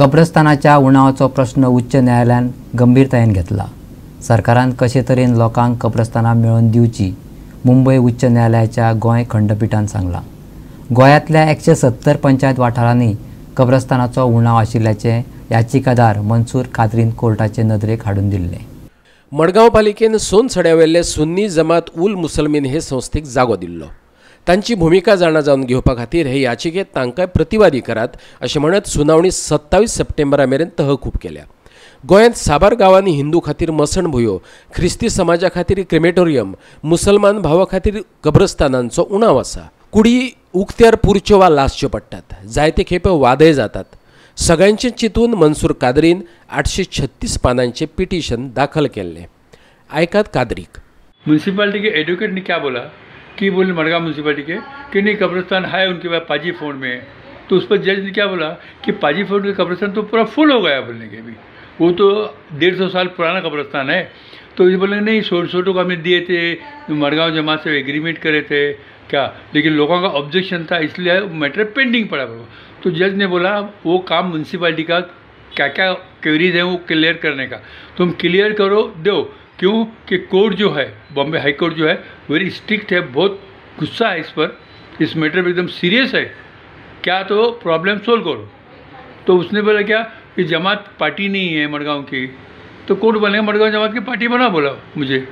कब्रस्तानाच्या उणावाचो प्रश्न उच्च न्यायालयान गंभीरतायेन घेतला। सरकारान कशे तरेन लोकांक कब्रस्तानां मेळोवन दिवची मुंबय उच्च न्यायालयाच्या गोंय खंडपीठान सांगला। गोंयांतल्या 170 पंचायत वाठारांनी कब्रस्तानाचो उणाव आशिल्ल्याचे याचिकादार मनसूर कादरीन कोर्टाचे नदरेक हाडून दिल्ले। मडगांव पालिकेन सोनसड्यावेले सुन्नी जमात उल मुसलमीन हे संस्थेक जागो दिल्लो। तांची भूमिका जाणा जावन घेवपा खातीर हे याचिकेत तांकां प्रतिवादी करात अशें म्हणत सुनावणी 27 सप्टेंबरा मेरेन तहकूब केल्या। गोंयांत साबार गांवांनी हिंदू खातीर मसणभुंयो, ख्रिस्ती समाजा खातीर क्रेमेटोरियम, मुसलमान भावा खातीर कब्रस्तानांचो उणाव आसा। कुडी उक्त्यार पुरच्यो वा लासच्यो पडटात। जायते खेपे वादय जातात। सगळ्यांचें चिंतून मनसूर कादरीन 836 पानांचे पिटिशन दाखल केल्लें। आयकात कादरीक। म्यूनसिपालिटी के एडवोकेट ने क्या बोला कि बोले मडगांव म्यूनसिपालिटी के कि नहीं कब्रिस्तान है उनके पास पाजी फोन में, तो उस पर जज ने क्या बोला कि पाजी फोन का कब्रिस्तान तो पूरा फुल हो गया बोलने के भी, वो तो 150 साल पुराना कब्रिस्तान है। तो ये बोले नहीं छोटो को हमने दिए थे, मडगांव जमात से एग्रीमेंट करे थे क्या, लेकिन लोगों का ऑब्जेक्शन था इसलिए मैटर पेंडिंग पड़ा। तो जज ने बोला वो काम म्यूनसिपालिटी का क्या क्या क्वेरीज है वो क्लियर करने का, तुम क्लियर करो दो। क्यों कि कोर्ट जो है बॉम्बे हाई कोर्ट जो है वेरी स्ट्रिक्ट है, बहुत गुस्सा है इस पर, इस मैटर में एकदम सीरियस है, क्या तो प्रॉब्लम सोल्व करो। तो उसने बोला क्या कि जमात पार्टी नहीं है मडगांव की, तो कोर्ट बोलेगा मडगांव जमात की पार्टी बना, बोला मुझे,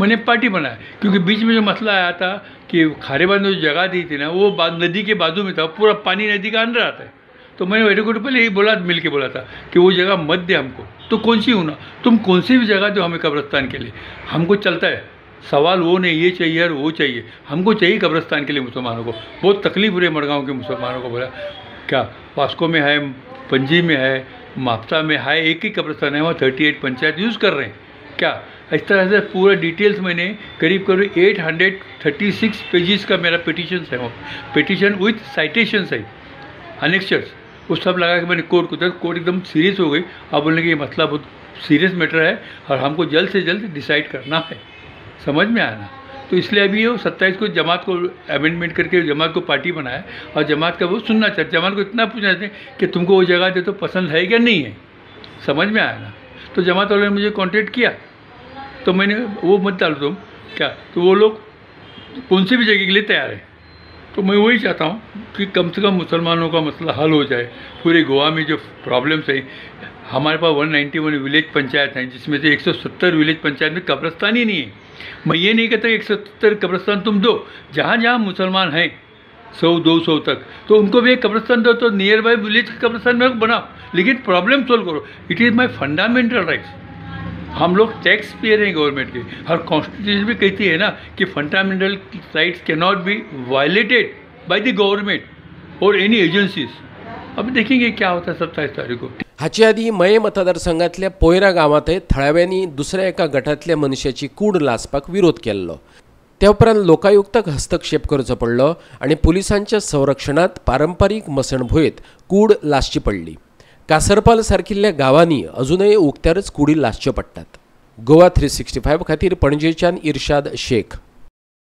मैंने पार्टी बनाया। क्योंकि बीच में जो मसला आया था कि खारेबाद में जो जगह दी थी ना वो नदी के बाजू में था, पूरा पानी नदी का अंदर आता है। तो मैंने एडवोकेट पहले यही बोला, मिल के बोला था कि वो जगह मत दे हमको। तो कौन सी होना, तुम कौन सी भी जगह दो हमें कब्रिस्तान के लिए, हमको चलता है। सवाल वो नहीं ये चाहिए और वो चाहिए, हमको चाहिए कब्रिस्तान के लिए मुसलमानों को। बहुत तकलीफ हो रही है मडगांव के मुसलमानों को। बोला क्या वास्को में है, पंजी में है, माप्ता में है, एक ही कब्रिस्तान है, वहाँ 38 पंचायत यूज़ कर रहे हैं क्या। इस तरह से पूरा डिटेल्स मैंने करीब 836 पेजेस का मेरा पिटिशन है, वो पिटिशन विथ साइटेशंस है, अनेक्चर्स, वो सब लगा के मैंने कोर्ट को दिया। कोर्ट एकदम सीरियस हो गई। अब बोलने कि ये मसला बहुत सीरियस मैटर है और हमको जल्द से जल्द डिसाइड करना है। समझ में आया ना। तो इसलिए अभी वो 27 को जमात को अमेंडमेंट करके जमात को पार्टी बनाया और जमात का वो सुनना चाहते, जमात को इतना पूछना चाहते कि तुमको वो जगह दे तो पसंद है क्या नहीं है। समझ में आया ना। तो जमात वालों ने मुझे कॉन्टेक्ट किया, तो मैंने वो मत डालो तुम क्या, तो वो लोग कौन सी भी जगह के लिए तैयार है। तो मैं वही चाहता हूँ कि कम से कम मुसलमानों का मसला हल हो जाए। पूरे गोवा में जो प्रॉब्लम्स है, हमारे पास 191 विलेज पंचायत हैं, जिसमें से 170 विलेज पंचायत में कब्रिस्तान ही नहीं है। मैं ये नहीं कहता कि 170 कब्रिस्तान तुम दो, जहाँ जहाँ मुसलमान हैं 100-200 तक, तो उनको भी एक कब्रिस्तान दो, तो नियर बाई विलेज कब्रिस्तान में बनाओ, लेकिन प्रॉब्लम सोल्व करो। It is my fundamental rights. हम लोग टैक्स पेयर हैं गवर्नमेंट के, हर कॉन्स्टिट्यूशन भी कहती है ना कि fundamental rights can not be violated by the government और एनी एजेंसीज। अब देखेंगे क्या होता है 27 तारीख को। हाचे आदी मये मतदारसंघातल्या पोयरा गांवांतय थळाव्यांनी दुसऱ्या एका गटातल्या मनशाची कूड लासपाक विरोध केल्लो। त्या उपरांत लोकायुक्ताक हस्तक्षेप करचो पडलो आनी पुलिसांच्या संरक्षणांत पारंपारीक मसणभुंयेंत कूड लासची पडली। कासरपाल सारकिल्ल्या गांवांनी अजूनय उक्त्यारच कुडी लासच्यो पडटात। गोवा 365 खातीर पणजेच्यान इर्शाद शेख।